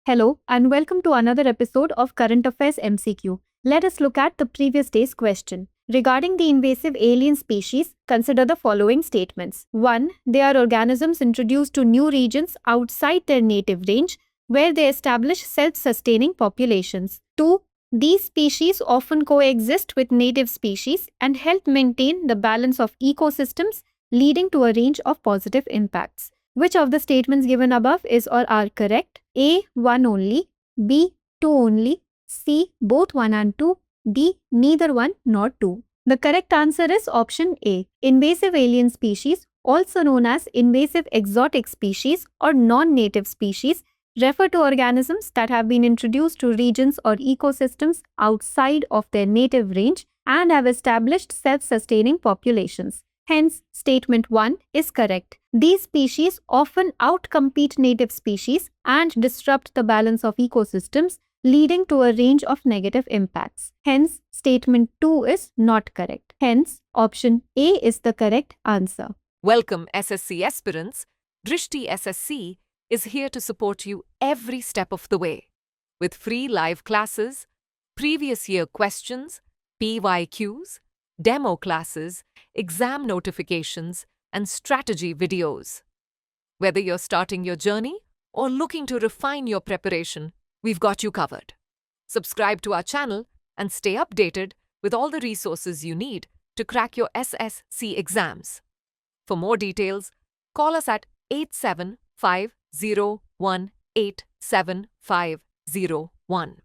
Hello and welcome to another episode of Current Affairs MCQ. Let us look at the previous day's question. Regarding the invasive alien species, consider the following statements. 1. They are organisms introduced to new regions outside their native range where they establish self-sustaining populations. 2. These species often coexist with native species and help maintain the balance of ecosystems, leading to a range of positive impacts. Which of the statements given above is or are correct? A. 1 only, B. 2 only, C. Both 1 and 2, D. Neither 1 nor 2. The correct answer is option A. Invasive alien species, also known as invasive exotic species or non-native species, refer to organisms that have been introduced to regions or ecosystems outside of their native range and have established self-sustaining populations. Hence, statement 1 is correct. These species often outcompete native species and disrupt the balance of ecosystems, leading to a range of negative impacts. Hence, statement 2 is not correct. Hence, option A is the correct answer. Welcome, SSC aspirants. Drishti SSC is here to support you every step of the way. With free live classes, previous year questions, PYQs, demo classes, exam notifications, and strategy videos. Whether you're starting your journey or looking to refine your preparation, we've got you covered. Subscribe to our channel and stay updated with all the resources you need to crack your SSC exams. For more details, call us at 8750187501.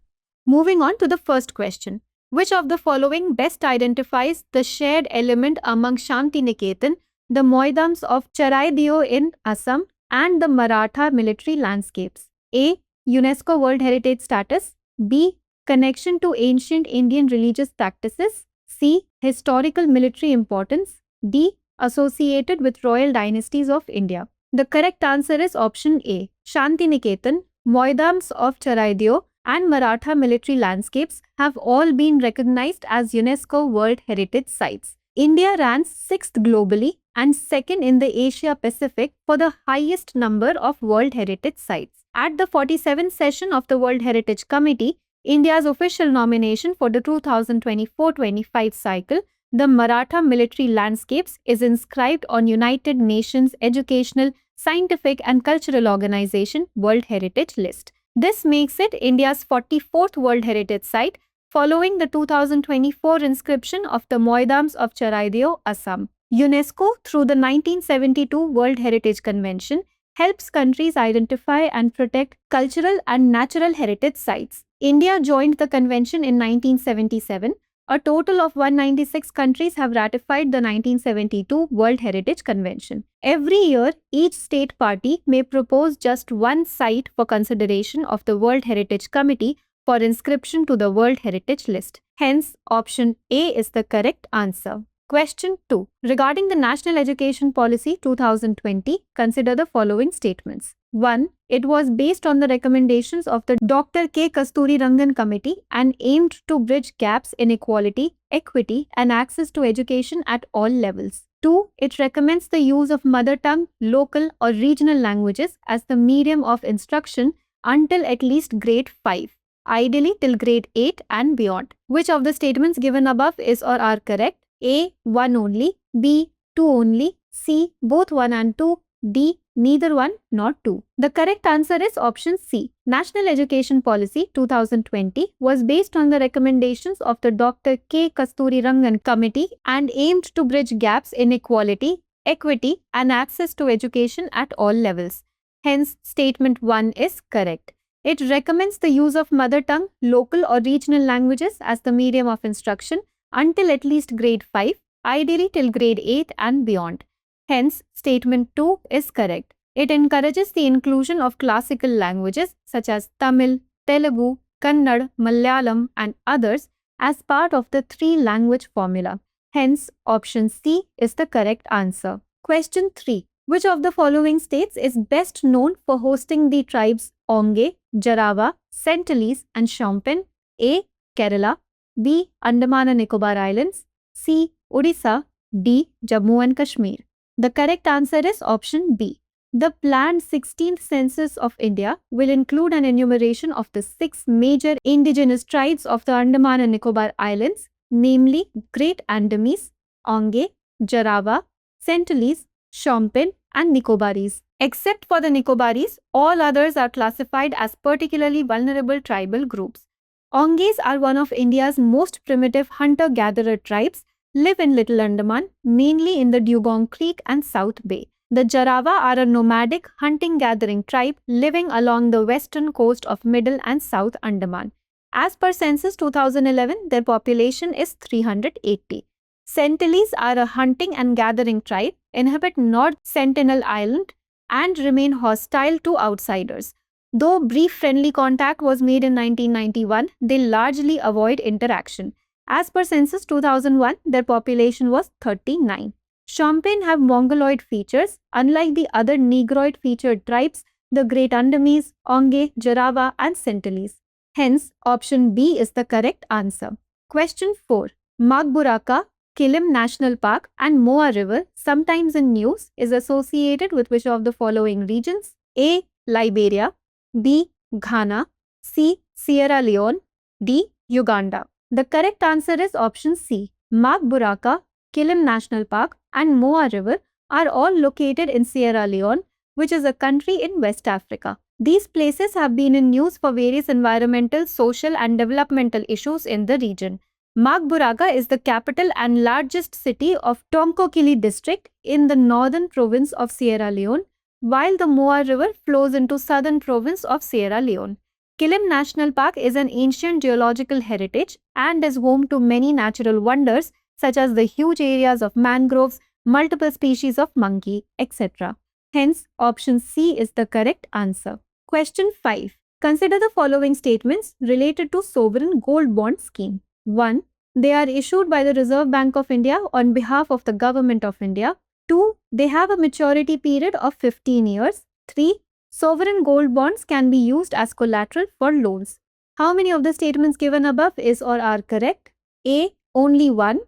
Moving on to the first question. Which of the following best identifies the shared element among Shantiniketan, the Moidams of Charaideo in Assam, and the Maratha military landscapes? A. UNESCO World Heritage status. B. Connection to ancient Indian religious practices. C. Historical military importance. D. Associated with royal dynasties of India. The correct answer is option A. Shantiniketan, Moidams of Charaideo, and Maratha military landscapes have all been recognized as UNESCO World Heritage Sites. India ranks 6th globally and 2nd in the Asia Pacific for the highest number of World Heritage Sites. At the 47th session of the World Heritage Committee, India's official nomination for the 2024-25 cycle, the Maratha military landscapes, is inscribed on United Nations Educational, Scientific and Cultural Organization World Heritage List. This makes it India's 44th World Heritage Site, following the 2024 inscription of the Moidams of Charaideo, Assam. UNESCO, through the 1972 World Heritage Convention, helps countries identify and protect cultural and natural heritage sites. India joined the convention in 1977. A total of 196 countries have ratified the 1972 World Heritage Convention. Every year, each state party may propose just one site for consideration of the World Heritage Committee for inscription to the World Heritage List. Hence, option A is the correct answer. Question 2. Regarding the National Education Policy 2020, consider the following statements. 1. It was based on the recommendations of the Dr. K. Kasturirangan Committee and aimed to bridge gaps in equality, equity, and access to education at all levels. 2. It recommends the use of mother tongue, local, or regional languages as the medium of instruction until at least grade 5, ideally till grade 8 and beyond. Which of the statements given above is or are correct? A. 1 only, B. 2 only, C. Both 1 and 2, D. Neither 1 nor 2. The correct answer is option C. National Education Policy 2020 was based on the recommendations of the Dr. K. Kasturirangan Committee and aimed to bridge gaps in equality, equity, and access to education at all levels. Hence, statement 1 is correct. It recommends the use of mother tongue, local or regional languages as the medium of instruction until at least grade 5, ideally till grade 8 and beyond. Hence, statement 2 is correct. It encourages the inclusion of classical languages such as Tamil, Telugu, Kannada, Malayalam, and others as part of the 3-language formula. Hence, option C is the correct answer. Question 3. Which of the following states is best known for hosting the tribes Onge, Jarawa, Sentinelese, and Shaupen? A. Kerala, B. Andaman and Nicobar Islands, C. Odisha, D. Jammu and Kashmir. The correct answer is option B. The planned 16th census of India will include an enumeration of the 6 major indigenous tribes of the Andaman and Nicobar Islands, namely Great Andamanese, Onge, Jarawa, Sentinelese, Shompen, and Nicobaris. Except for the Nicobaris, all others are classified as particularly vulnerable tribal groups. Onges are one of India's most primitive hunter-gatherer tribes, live in Little Andaman, mainly in the Dugong Creek and South Bay. The Jarawa are a nomadic hunting-gathering tribe living along the western coast of Middle and South Andaman. As per Census 2011, their population is 380. Sentinelese are a hunting and gathering tribe, inhabit North Sentinel Island, and remain hostile to outsiders. Though brief friendly contact was made in 1991, they largely avoid interaction. As per Census 2001, their population was 39. Shompen have Mongoloid features. Unlike the other Negroid featured tribes, the Great Andamanese, Onge, Jarawa, and Sentinelese. Hence, option B is the correct answer. Question 4. Magburaka, Kilim National Park, and Moa River, sometimes in news, is associated with which of the following regions? A. Liberia, B. Ghana, C. Sierra Leone, D. Uganda. The correct answer is option C. Magburaka, Kilim National Park, and Moa River are all located in Sierra Leone, which is a country in West Africa. These places have been in news for various environmental, social, and developmental issues in the region. Magburaka is the capital and largest city of Tomkokili district in the northern province of Sierra Leone, while the Moa River flows into southern province of Sierra Leone. Kilim National Park is an ancient geological heritage and is home to many natural wonders such as the huge areas of mangroves, multiple species of monkey, etc. Hence, option C is the correct answer. Question 5. Consider the following statements related to sovereign gold bond scheme. 1. They are issued by the Reserve Bank of India on behalf of the Government of India. 2. They have a maturity period of 15 years. 3. Sovereign gold bonds can be used as collateral for loans. How many of the statements given above is or are correct? A. Only 1.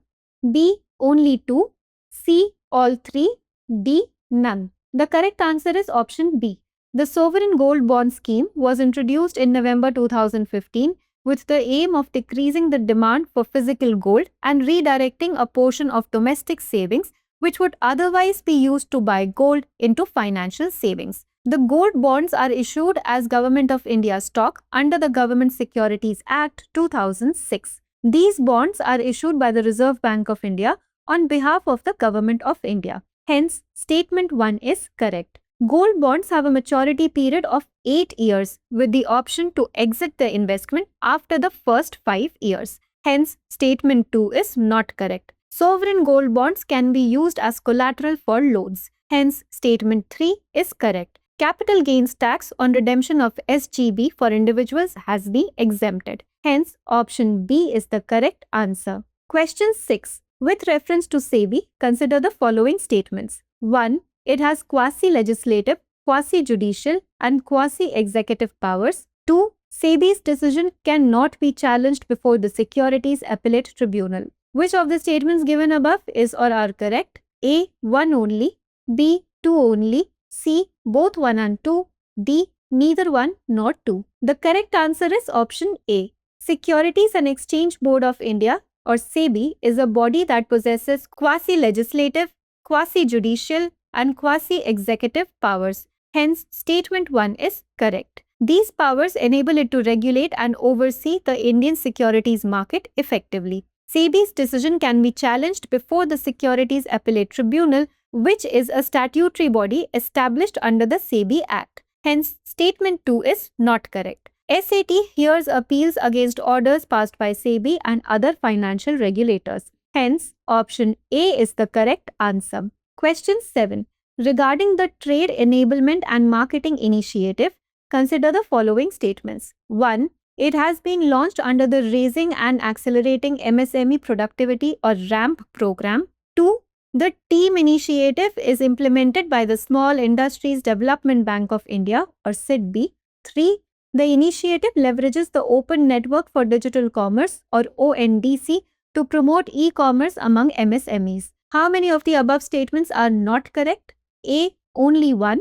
B. Only 2. C. All 3. D. None. The correct answer is option B. The sovereign gold bond scheme was introduced in November 2015 with the aim of decreasing the demand for physical gold and redirecting a portion of domestic savings which would otherwise be used to buy gold into financial savings. The gold bonds are issued as Government of India stock under the Government Securities Act 2006. These bonds are issued by the Reserve Bank of India on behalf of the Government of India. Hence, statement 1 is correct. Gold bonds have a maturity period of 8 years with the option to exit the investment after the first 5 years. Hence, statement 2 is not correct. Sovereign gold bonds can be used as collateral for loans. Hence, statement 3 is correct. Capital gains tax on redemption of SGB for individuals has been exempted. Hence, option B is the correct answer. Question 6. With reference to SEBI, consider the following statements. 1. It has quasi-legislative, quasi-judicial, and quasi-executive powers. 2. SEBI's decision cannot be challenged before the Securities Appellate Tribunal. Which of the statements given above is or are correct? A. 1 only. B. 2 only. C. Both 1 and 2. D. Neither 1 nor 2. The correct answer is option A. Securities and Exchange Board of India or SEBI is a body that possesses quasi-legislative, quasi-judicial, and quasi-executive powers. Hence, statement 1 is correct. These powers enable it to regulate and oversee the Indian securities market effectively. SEBI's decision can be challenged before the Securities Appellate Tribunal, which is a statutory body established under the SEBI Act. Hence, statement 2 is not correct. SAT hears appeals against orders passed by SEBI and other financial regulators. Hence, option A is the correct answer. Question 7. Regarding the Trade Enablement and Marketing Initiative, consider the following statements. 1. It has been launched under the Raising and Accelerating MSME Productivity or RAMP program. 2. The TEAM initiative is implemented by the Small Industries Development Bank of India or SIDBI. 3. The initiative leverages the Open Network for Digital Commerce or ONDC to promote e-commerce among MSMEs. How many of the above statements are not correct? A. Only 1.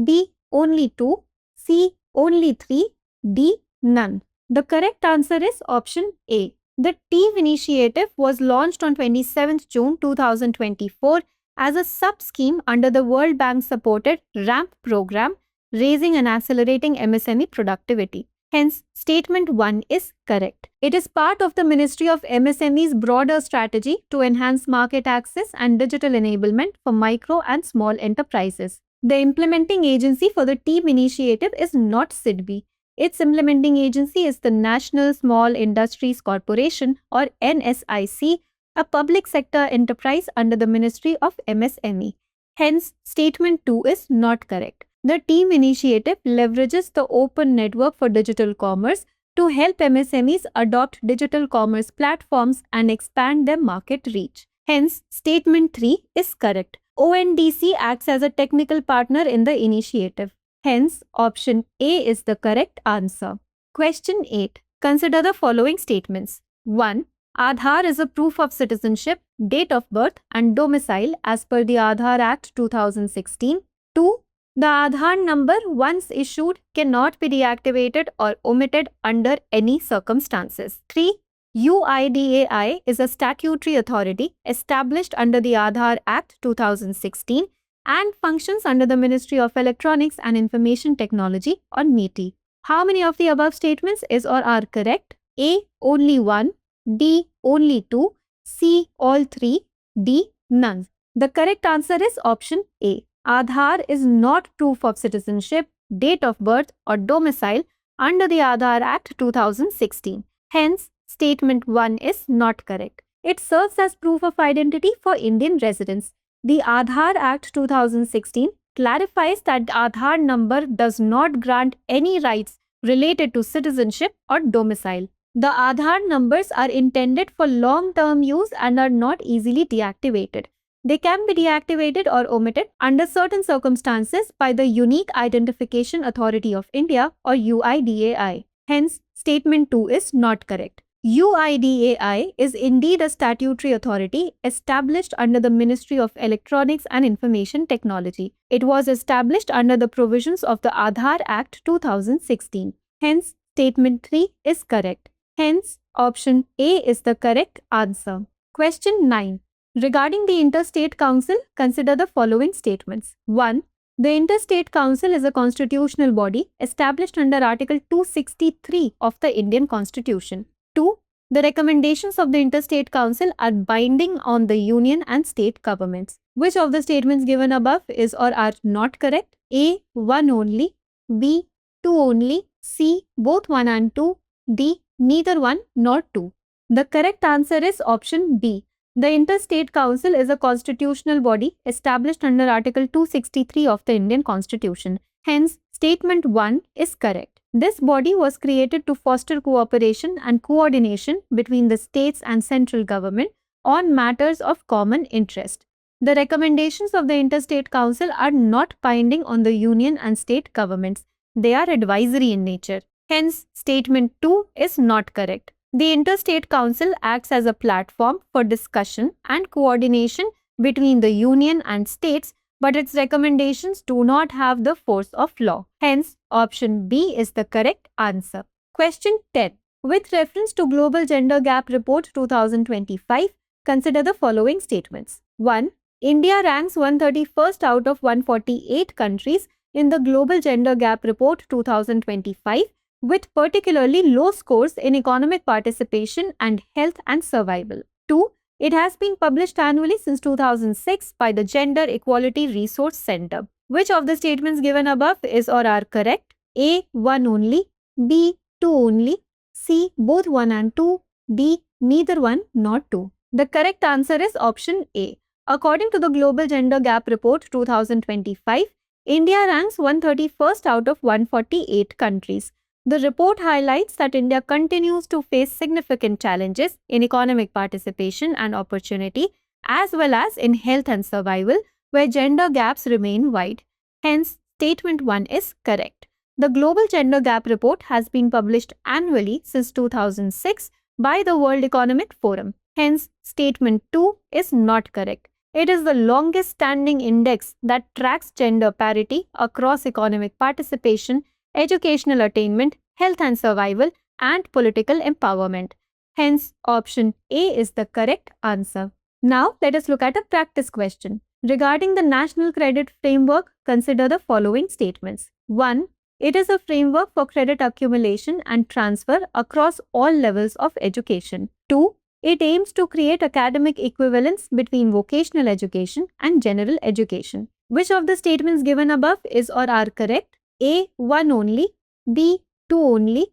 B. Only 2, C. Only 3, D. None. The correct answer is option A. The TEAM initiative was launched on 27th June 2024 as a sub-scheme under the World Bank-supported RAMP program, raising and accelerating MSME productivity. Hence, statement 1 is correct. It is part of the Ministry of MSME's broader strategy to enhance market access and digital enablement for micro and small enterprises. The implementing agency for the TEAM initiative is not SEBI. Its implementing agency is the National Small Industries Corporation, or NSIC, a public sector enterprise under the Ministry of MSME. Hence, statement 2 is not correct. The TEAM initiative leverages the open network for digital commerce to help MSMEs adopt digital commerce platforms and expand their market reach. Hence, statement 3 is correct. ONDC acts as a technical partner in the initiative. Hence, option A is the correct answer. Question 8. Consider the following statements. 1. Aadhaar is a proof of citizenship, date of birth and domicile as per the Aadhaar Act 2016. 2. The Aadhaar number, once issued, cannot be deactivated or omitted under any circumstances. 3. UIDAI is a statutory authority established under the Aadhaar Act 2016 and functions under the Ministry of Electronics and Information Technology, or METI. How many of the above statements is or are correct? A. Only 1, D. Only 2, C. All 3, D. None. The correct answer is option A. Aadhaar is not proof of citizenship, date of birth or domicile under the Aadhaar Act 2016. Hence, statement 1 is not correct. It serves as proof of identity for Indian residents. The Aadhaar Act 2016 clarifies that the Aadhaar number does not grant any rights related to citizenship or domicile. The Aadhaar numbers are intended for long-term use and are not easily deactivated. They can be deactivated or omitted under certain circumstances by the Unique Identification Authority of India, or UIDAI. Hence, statement 2 is not correct. UIDAI is indeed a statutory authority established under the Ministry of Electronics and Information Technology. It was established under the provisions of the Aadhaar Act 2016. Hence, statement 3 is correct. Hence, option A is the correct answer. Question 9. Regarding the Interstate Council, consider the following statements. 1. The Interstate Council is a constitutional body established under Article 263 of the Indian Constitution. 2. The recommendations of the Interstate Council are binding on the union and state governments. Which of the statements given above is or are not correct? A. 1 only, B. 2 only, C. Both 1 and 2, D. Neither 1 nor 2. The correct answer is option B. The Interstate Council is a constitutional body established under Article 263 of the Indian Constitution. Hence, statement 1 is correct. This body was created to foster cooperation and coordination between the states and central government on matters of common interest. The recommendations of the Interstate Council are not binding on the union and state governments. They are advisory in nature. Hence, statement 2 is not correct. The Interstate Council acts as a platform for discussion and coordination between the union and states, but its recommendations do not have the force of law. Hence, option B is the correct answer. Question 10. With reference to Global Gender Gap Report 2025, consider the following statements. 1. India ranks 131st out of 148 countries in the Global Gender Gap Report 2025, with particularly low scores in economic participation and health and survival. 2. It has been published annually since 2006 by the Gender Equality Resource Center. Which of the statements given above is or are correct? A. 1 only, B. 2 only, C. Both 1 and 2, D. Neither 1 nor 2. The correct answer is option A. According to the Global Gender Gap Report 2025, India ranks 131st out of 148 countries. The report highlights that India continues to face significant challenges in economic participation and opportunity, as well as in health and survival, where gender gaps remain wide. Hence, statement 1 is correct. The Global Gender Gap Report has been published annually since 2006 by the World Economic Forum. Hence, statement 2 is not correct. It is the longest standing index that tracks gender parity across economic participation, educational attainment, health and survival, and political empowerment. Hence, option A is the correct answer. Now, let us look at a practice question. Regarding the National Credit Framework, consider the following statements. 1. It is a framework for credit accumulation and transfer across all levels of education. 2. It aims to create academic equivalence between vocational education and general education. Which of the statements given above is or are correct? A. 1 only. B. 2 only.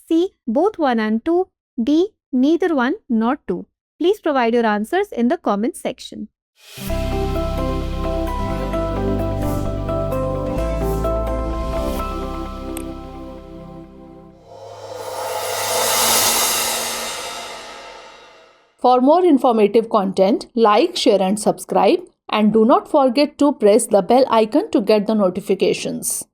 C. Both 1 and 2. D. Neither 1 nor 2. Please provide your answers in the comments section. For more informative content, like, share and subscribe, and do not forget to press the bell icon to get the notifications.